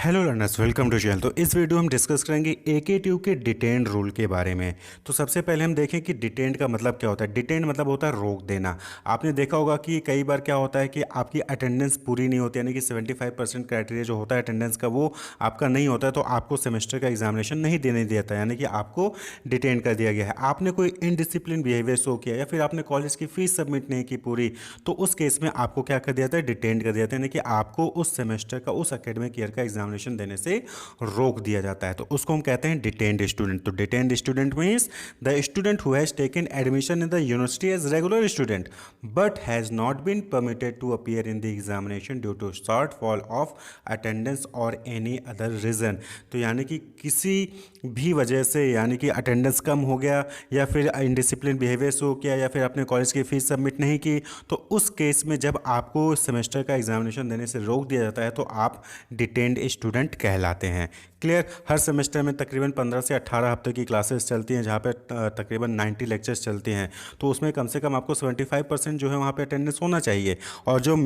Hello learners, welcome to channel. तो इस video हम डिस्कस करेंगे AKTU के डिटेंड रूल के बारे में। तो सबसे पहले हम देखें कि डिटेंड का मतलब क्या होता है। डिटेंड मतलब होता है रोक देना। आपने देखा होगा कि कई बार क्या होता है कि आपकी अटेंडेंस पूरी नहीं होती, यानी कि 75% क्राइटेरिया जो होता है अटेंडेंस का वो आपका नहीं होता है, तो आपको सेमेस्टर का एग्जामिनेशन नहीं देने दिया था, यानी कि आपको डिटेंड कर दिया गया है। आपने कोई इनडिसिप्लिन बिहेवियर शो किया या फिर आपने कॉलेज की फीस सबमिट नहीं की पूरी, तो उस केस में आपको क्या कर दिया था, डिटेंड कर दिया था, यानी कि आपको उस सेमेस्टर का उस एकेडमिक ईयर का एग्जामिनेशन देने से रोक दिया जाता है। तो उसको हम कहते हैं डिटेंड स्टूडेंट। तो detained student means the student who has taken admission in the university as regular student but has not been permitted to appear in the examination due to short fall of attendance और any other reason. तो यानी कि किसी भी वजह से, यानी कि अटेंडेंस कम हो गया या फिर इनडिसिप्लिन बिहेवियर शो किया या फिर अपने कॉलेज की फीस सबमिट नहीं की, तो उस केस में जब आपको सेमेस्टर का एग्जामिनेशन देने से रोक दिया जाता है तो आप डिटेंड स्टूडेंट कहलाते हैं। क्लियर। हर सेमेस्टर में तकरीबन 15 से 18 हफ्ते की क्लासेस चलती हैं, जहाँ पे तकरीबन 90 लेक्चर्स चलती हैं। तो उसमें कम से कम आपको 75% जो है वहाँ पे अटेंडेंस होना चाहिए। और जो हम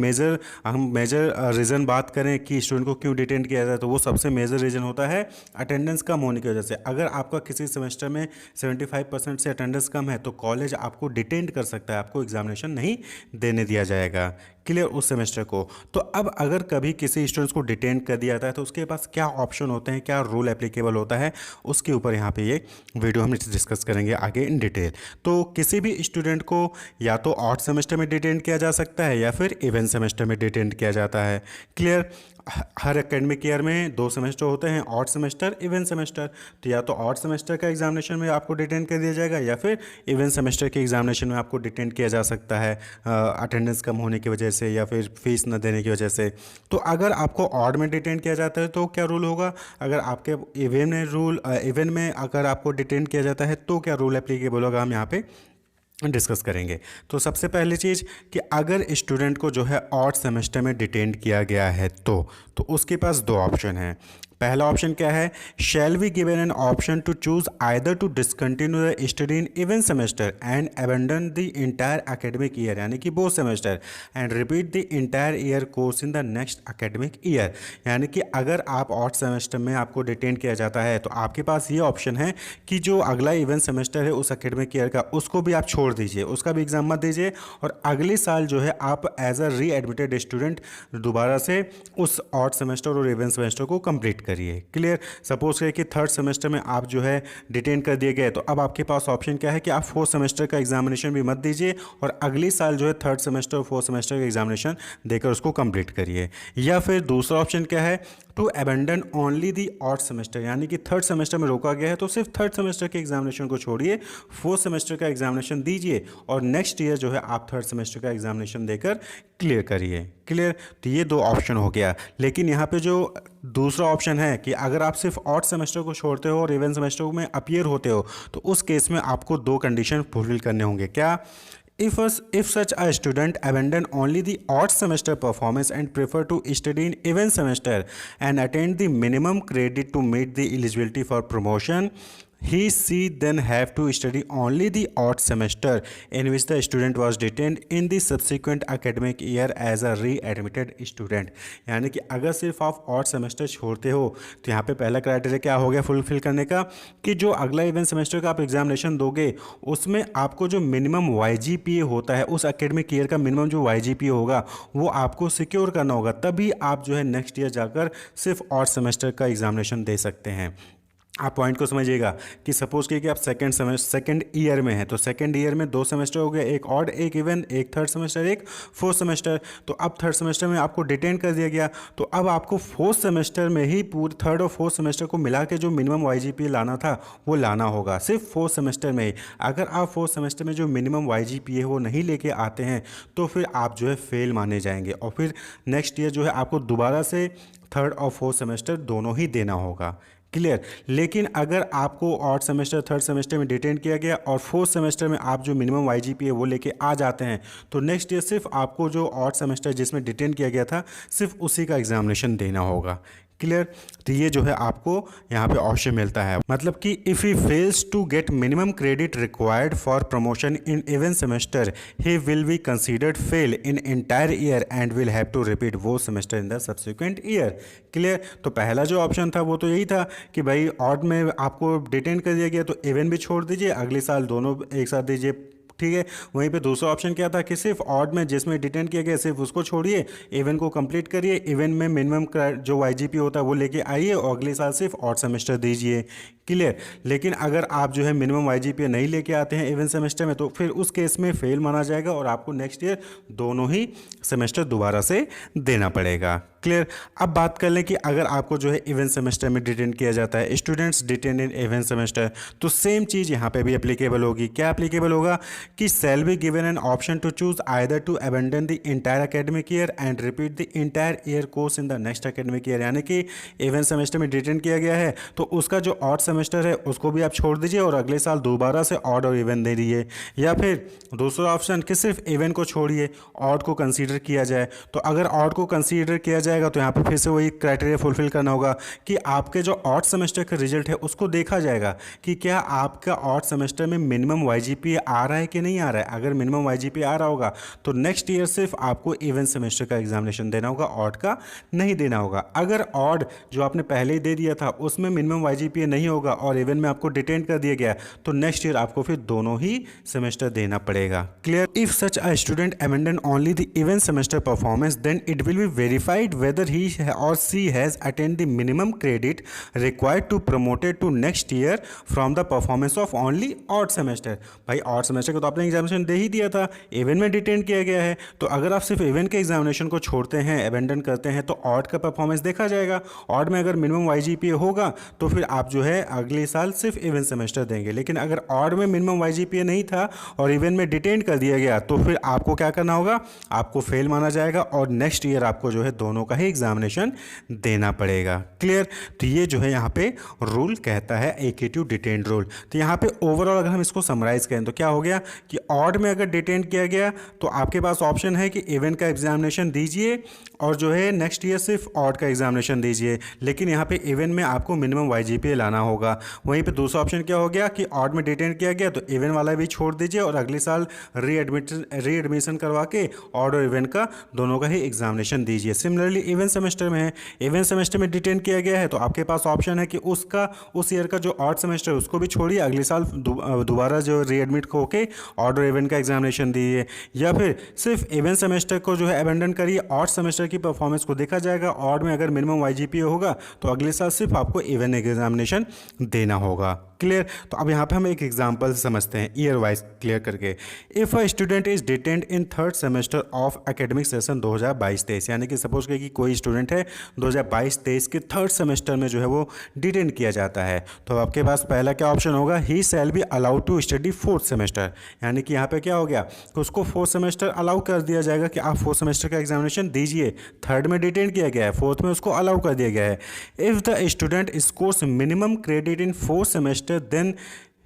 मेजर रीज़न बात करें कि स्टूडेंट को क्यों डिटेंड किया जाता है, तो वो सबसे मेजर रीज़न होता है अटेंडेंस कम होने की वजह से। अगर आपका किसी सेमेस्टर में 75% से अटेंडेंस कम है तो कॉलेज आपको डिटेंड कर सकता है, आपको एग्जामिनेशन नहीं देने दिया जाएगा। क्लियर। उस सेमेस्टर को। तो अब अगर कभी किसी स्टूडेंट्स को डिटेंड कर दिया जाता है तो उसके पास क्या ऑप्शन होते हैं, क्या रूल एप्लीकेबल होता है, उसके ऊपर यहाँ पे ये वीडियो हम डिस्कस करेंगे आगे इन डिटेल। तो किसी भी स्टूडेंट को या तो ऑड सेमेस्टर में डिटेंड किया जा सकता है या फिर इवन सेमेस्टर में डिटेंड किया जाता है। क्लियर। हर एकेडमिक ईयर में 2 सेमेस्टर होते हैं, ऑड सेमेस्टर, इवन सेमेस्टर। तो या तो ऑड सेमेस्टर का एग्जामिनेशन में आपको डिटेंड कर दिया जाएगा या फिर इवन सेमेस्टर के एग्जामिनेशन में आपको डिटेंड किया जा सकता है अटेंडेंस कम होने की वजह से या फिर फीस न देने की वजह से। तो अगर आपको ऑड में डिटेंड किया जाता है तो क्या रूल होगा, अगर आपके इवन में अगर आपको डिटेंड किया जाता है तो क्या रूल एप्लीकेबल होगा, हम यहाँ पे डिस्कस करेंगे। तो सबसे पहली चीज़ कि अगर स्टूडेंट को जो है ऑड सेमेस्टर में डिटेंड किया गया है तो उसके पास 2 ऑप्शन हैं। पहला ऑप्शन क्या है, shall be given an option to choose either to discontinue the study in even semester and abandon the entire academic year, यानी कि both semester, and repeat the entire year course in the next academic year. यानी कि अगर आप odd semester में आपको detained किया जाता है तो आपके पास ये ऑप्शन है कि जो अगला इवन सेमेस्टर है उस एकेडमिक ईयर का, उसको भी आप छोड़ दीजिए, उसका भी एग्जाम मत दीजिए, और अगले साल जो है आप एज अ री एडमिटेड स्टूडेंट दोबारा से उस ऑड सेमेस्टर और इवन सेमेस्टर को कंप्लीट करिए। क्लियर। सपोज करिए कि थर्ड सेमेस्टर में आप जो है डिटेन कर दिए गए, तो अब आपके पास ऑप्शन क्या है कि आप फोर्थ सेमेस्टर का एग्जामिनेशन भी मत दीजिए और अगली साल जो है थर्ड सेमेस्टर और फोर्थ सेमेस्टर का एग्जामिनेशन देकर उसको कंप्लीट करिए। या फिर दूसरा ऑप्शन क्या है, to abandon only the odd semester, यानी कि थर्ड सेमेस्टर में रोका गया है तो सिर्फ थर्ड सेमेस्टर के एग्जामिनेशन को छोड़िए, फोर्थ सेमेस्टर का एग्जामिनेशन दीजिए और नेक्स्ट ईयर जो है आप थर्ड सेमेस्टर का एग्जामिनेशन देकर क्लियर करिए। क्लियर। तो ये 2 ऑप्शन हो गया। लेकिन यहाँ पे जो दूसरा ऑप्शन है कि अगर आप सिर्फ ऑड सेमेस्टर को छोड़ते हो और इवन सेमेस्टर में अपीयर होते हो तो उस केस में आपको 2 कंडीशन फुलफिल करने होंगे। क्या? If such a student abandon only the odd semester performance and prefer to study in even semester and attend the minimum credit to meet the eligibility for promotion, she then have to study only the odd semester in which the student was detained in the subsequent academic year as a re-admitted student। यानी कि अगर सिर्फ आप odd semester छोड़ते हो तो यहाँ पे पहला क्राइटेरिया क्या हो गया फुलफिल करने का, कि जो अगला इवन सेमेस्टर का आप एग्जामिनेशन दोगे उसमें आपको जो मिनिमम YGPA होता है, उस एकेडमिक ईयर का मिनिमम जो YGPA होगा वो आपको सिक्योर करना होगा, तभी आप जो है नेक्स्ट ईयर जाकर सिर्फ ऑड सेमेस्टर का एग्जामिनेशन दे सकते हैं। आप पॉइंट को समझिएगा कि सपोज कि आप सेकंड ईयर में हैं, तो सेकंड ईयर में 2 सेमेस्टर हो गए, एक ऑड एक इवन, एक थर्ड सेमेस्टर एक फोर्थ सेमेस्टर। तो अब थर्ड सेमेस्टर में आपको डिटेन कर दिया गया, तो अब आपको फोर्थ सेमेस्टर में ही पूरे थर्ड और फोर्थ सेमेस्टर को मिला के जो मिनिमम YGPA लाना था वो लाना होगा, सिर्फ फोर्थ सेमेस्टर में ही। अगर आप फोर्थ सेमेस्टर में जो मिनिमम YGPA वो नहीं लेके आते हैं तो फिर आप जो है फेल माने जाएंगे और फिर नेक्स्ट ईयर जो है आपको दोबारा से थर्ड और फोर्थ सेमेस्टर दोनों ही देना होगा। क्लियर। लेकिन अगर आपको ऑड सेमेस्टर थर्ड सेमेस्टर में डिटेन किया गया और फोर्थ सेमेस्टर में आप जो मिनिमम YGPA वो लेके आ जाते हैं तो नेक्स्ट ईयर सिर्फ आपको जो ऑड सेमेस्टर जिसमें डिटेन किया गया था सिर्फ उसी का एग्जामिनेशन देना होगा। क्लियर। तो ये जो है आपको यहाँ पे ऑप्शन मिलता है, मतलब कि if he fails to get minimum credit required for promotion in even semester he will be considered fail in entire year and will have to repeat वो semester in the subsequent year. Clear. तो पहला जो option था वो तो यही था कि भाई ऑड में आपको डिटेन कर दिया गया तो इवन भी छोड़ दीजिए, अगले साल दोनों एक साथ दीजिए, ठीक है। वहीं पे दूसरा ऑप्शन क्या था कि सिर्फ ऑड में जिसमें डिटेन किया गया सिर्फ उसको छोड़िए, इवन को कंप्लीट करिए, इवन में मिनिमम जो वाईजीपी होता है वो लेके आइए और अगले साल सिर्फ ऑड सेमेस्टर दीजिए। क्लियर। लेकिन अगर आप जो है मिनिमम वाईजीपी नहीं लेके आते हैं इवन सेमेस्टर में तो फिर उस केस में फेल माना जाएगा और आपको नेक्स्ट ईयर दोनों ही सेमेस्टर दोबारा से देना पड़ेगा। क्लियर। अब बात कर लें कि अगर आपको जो है इवन सेमेस्टर में डिटेन किया जाता है, students detain in even semester, तो सेम चीज़ यहाँ पे भी एप्लीकेबल होगी। क्या एप्लीकेबल होगा कि shall be given an option to choose either to abandon the entire academic year and repeat the entire year course in the next academic year. यानी कि इवन सेमेस्टर में डिटेन किया गया है तो उसका जो ऑड सेमेस्टर है उसको भी आप छोड़ दीजिए और अगले साल दोबारा से ऑड और इवन दे दीजिए, या फिर दूसरा ऑप्शन कि सिर्फ इवन को छोड़िए, ऑड को कंसीडर किया जाए। तो अगर ऑड को कंसीडर किया जाएगा तो यहाँ पर फिर से वही क्राइटेरिया फुलफिल करना होगा कि आपके जो ऑड सेमेस्टर का रिजल्ट है उसको देखा जाएगा कि क्या आपका ऑड सेमेस्टर में मिनिमम वाईजीपी आ रहा है कि नहीं आ रहा है। अगर मिनिमम वाईजीपी आ रहा होगा तो नेक्स्ट ईयर सिर्फ आपको इवन सेमेस्टर का एग्जामिनेशन देना होगा, ऑड का नहीं देना होगा। अगर ऑड जो आपने पहले ही दे दिया था उसमें मिनिमम वाईजीपी नहीं होगा और इवन में आपको डिटेन कर दिया गया तो नेक्स्ट ईयर आपको फिर दोनों ही सेमेस्टर देना पड़ेगा। Clear. If such a student abandon only the even semester performance then it will be verified whether he or she has attained the minimum credit required to promoted to next year from the performance of only odd semester। भाई odd semester का तो आपने examination दे ही दिया था, even में detain किया गया है, तो अगर आप सिर्फ इवन के एग्जामिनेशन को छोड़ते हैं, अबेंडन करते हैं, तो ऑड का परफॉर्मेंस देखा जाएगा। ऑड में अगर मिनिमम वाईजीपीए होगा तो फिर आप जो है अगले साल सिर्फ इवन सेमेस्टर देंगे, लेकिन अगर ऑड में मिनिमम वाईजीपीए नहीं था और इवन में डिटेन कर दिया गया तो फिर आपको क्या करना होगा, आपको फेल माना जाएगा और नेक्स्ट ईयर आपको जो है दोनों का ही एग्जामिनेशन देना पड़ेगा। क्लियर। तो ये जो है यहाँ पे रूल कहता है एकेटिव डिटेन रूल। तो यहाँ पे ओवरऑल अगर हम इसको समराइज करें तो क्या हो गया कि ऑड में अगर डिटेन किया गया तो आपके पास ऑप्शन है कि इवन का एग्जामिनेशन दीजिए और जो है नेक्स्ट ईयर सिर्फ ऑड का एग्जामिनेशन दीजिए, लेकिन यहाँ पे इवन में आपको मिनिमम वाईजीपीए लाना होगा। वहीं पे दूसरा ऑप्शन क्या हो गया कि ऑड में डिटेन किया गया तो इवन वाला भी छोड़ दीजिए और अगले साल रीएडमिशन करवा के ऑड और इवन का दोनों का ही एग्जामिनेशन दीजिए। सिमिलरली इवन सेमेस्टर में है, इवन सेमेस्टर में डिटेन किया गया है तो आपके पास ऑप्शन है कि उसका उस ईयर का जो ऑड सेमेस्टर है उसको भी छोड़िए, अगले साल दोबारा जो रीएडमिट होके ऑड और इवन का एग्जामिनेशन दीजिए, या फिर सिर्फ इवन सेमेस्टर को जो है अबेंडन करिए, ऑड सेमेस्टर की परफॉर्मेंस को देखा जाएगा, ऑड में अगर मिनिमम वाईजीपीए होगा तो अगले साल सिर्फ आपको इवन एग्जामिनेशन देना होगा। क्लियर। तो अब यहाँ पे हम एक एग्जांपल समझते हैं ईयर वाइज क्लियर करके। If a student is detained in third semester of academic session 2022-23, यानी कि सपोज कि कोई स्टूडेंट है 2022-23 के थर्ड सेमेस्टर में जो है वो डिटेन किया जाता है, तो आपके पास पहला क्या ऑप्शन होगा, he shall be allowed to study fourth semester. यानी कि यहाँ पे क्या हो गया कि उसको फोर्थ सेमेस्टर अलाउ कर दिया जाएगा कि आप फोर्थ सेमेस्टर का एग्जामिनेशन दीजिए। थर्ड में डिटेन किया गया है, फोर्थ में उसको अलाउ कर दिया गया है। If the student scores minimum credit in fourth semester then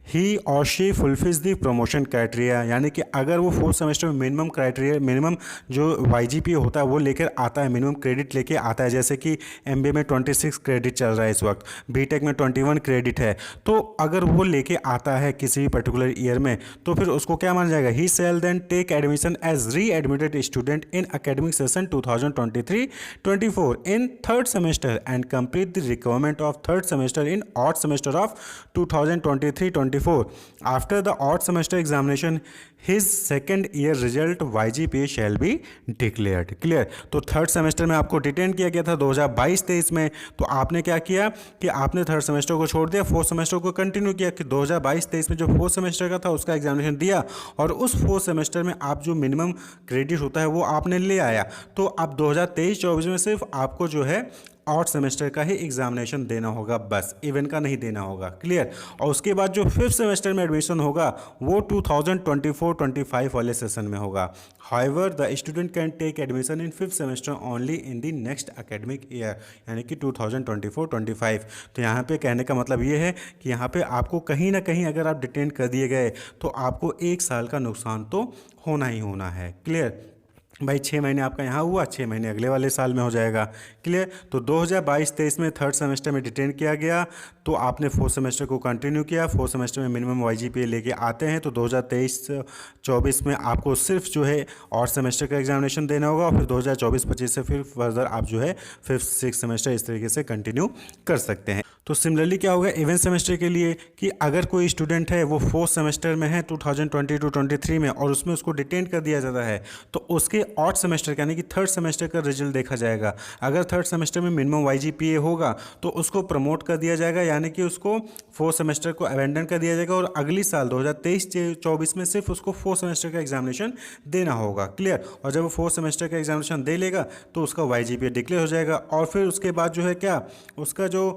ही और she fulfils the promotion criteria. यानी कि अगर वो फोर्थ सेमेस्टर में मिनिमम क्राइटेरिया, मिनिमम जो वाईजीपीए होता है वो लेकर आता है, मिनिमम क्रेडिट लेके आता है, जैसे कि एमबीए में 26 क्रेडिट चल रहा है इस वक्त, बीटेक में 21 क्रेडिट है, तो अगर वो लेके आता है किसी भी पर्टिकुलर ईयर में तो फिर उसको क्या माना जाएगा, ही शैल देन टेक एडमिशन एज री admitted student in academic session 2023-24 in third semester and complete the requirement of third semester in odd semester of 2023-24। After the odd semester examination, his second year result YGPA shall be declared। Clear. तो third semester में आपको detain किया गया था 2022-23 में, तो आपने क्या किया कि आपने थर्ड सेमेस्टर को छोड़ दिया, फोर्थ सेमेस्टर को कंटिन्यू किया कि 2022-23 में जो फोर्थ सेमेस्टर का था उसका एग्जामिनेशन दिया और उस फोर्थ सेमेस्टर में आप जो मिनिमम क्रेडिट होता है वो आपने ले आया। तो अब 2023-24 में सिर्फ आपको जो है ऑड सेमेस्टर का ही एग्जामिनेशन देना होगा, बस इवन का नहीं देना होगा। क्लियर। और उसके बाद जो फिफ्थ सेमेस्टर में एडमिशन होगा वो 2024-25 वाले सेशन में होगा। However the student can take admission in fifth semester only in the next academic year, यानी कि 2024-25। तो यहाँ पे कहने का मतलब ये है कि यहाँ पे आपको कहीं ना कहीं अगर आप डिटेन कर दिए गए तो आपको एक साल का नुकसान तो होना ही होना है। क्लियर। भाई 6 महीने आपका यहाँ हुआ, 6 महीने अगले वाले साल में हो जाएगा। क्लियर। तो 2022-23 में थर्ड सेमेस्टर में डिटेन किया गया, तो आपने फोर्थ सेमेस्टर को कंटिन्यू किया, फोर्थ सेमेस्टर में मिनिमम वाईजीपीए लेके आते हैं, तो 2023-24 में आपको सिर्फ जो है और सेमेस्टर का एग्जामिनेशन देना होगा, और फिर 2024-25 से फिर फर्दर आप जो है फिफ्थ सिक्स सेमेस्टर इस तरीके से कंटिन्यू कर सकते हैं। तो सिमिलरली क्या होगा इवेंट सेमेस्टर के लिए कि अगर कोई स्टूडेंट है वो फोर्थ सेमेस्टर में है 2022-23 में, और उसमें उसको डिटेन कर दिया जाता है, तो उसके ऑड सेमेस्टर यानी कि थर्ड सेमेस्टर का रिजल्ट देखा जाएगा। अगर थर्ड सेमेस्टर में मिनिमम वाईजीपीए होगा तो उसको प्रमोट कर दिया जाएगा, यानी कि उसको फोर्थ सेमेस्टर को अबेंडन कर दिया जाएगा, और अगली साल 2023-24 में सिर्फ उसको फोर्थ सेमेस्टर का एग्जामिनेशन देना होगा। क्लियर। और जब वो फोर्थ सेमेस्टर का एग्जामिनेशन दे लेगा तो उसका वाईजीपीए डिक्लेयर हो जाएगा, और फिर उसके बाद जो है क्या उसका जो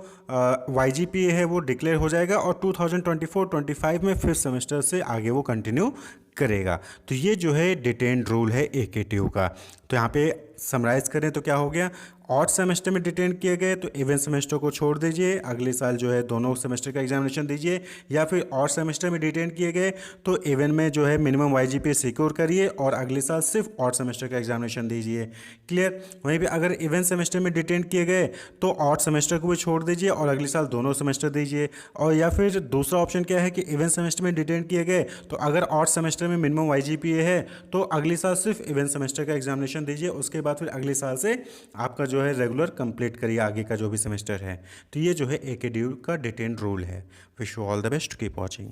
वाईजीपीए है वो डिक्लेयर हो जाएगा, और 2024-25 में फिफ्थ सेमेस्टर से आगे वो कंटिन्यू करेगा। तो ये जो है डिटेन रूल है एकेटीयू का। तो यहाँ पे समराइज करें तो क्या हो गया, ऑड सेमेस्टर में डिटेन किए गए तो इवेंट सेमेस्टर को छोड़ दीजिए, अगले साल जो है दोनों सेमेस्टर का एग्जामिनेशन दीजिए, या फिर ऑड सेमेस्टर में डिटेन किए गए तो इवेंट में जो है मिनिमम वाईजीपीए सिक्योर करिए और अगले साल सिर्फ ऑड सेमेस्टर का एग्जामिनेशन दीजिए। क्लियर। वहीं पे अगर इवेंट सेमेस्टर में डिटेन किए गए तो ऑड सेमेस्टर को भी छोड़ दीजिए और अगले साल दोनों सेमेस्टर दीजिए। और या फिर दूसरा ऑप्शन क्या है कि इवेंट सेमेस्टर में डिटेन किए गए तो अगर ऑड सेमेस्टर में मिनिमम वाईजीपीए है तो अगले साल सिर्फ इवेंट सेमेस्टर का एग्जामिनेशन दीजिए, उसके बाद फिर अगले साल से आपका जो है रेगुलर कंप्लीट करिए आगे का जो भी सेमेस्टर है। तो ये जो है एकेडीयू का डिटेन रूल है। Wish you all the best, keep watching.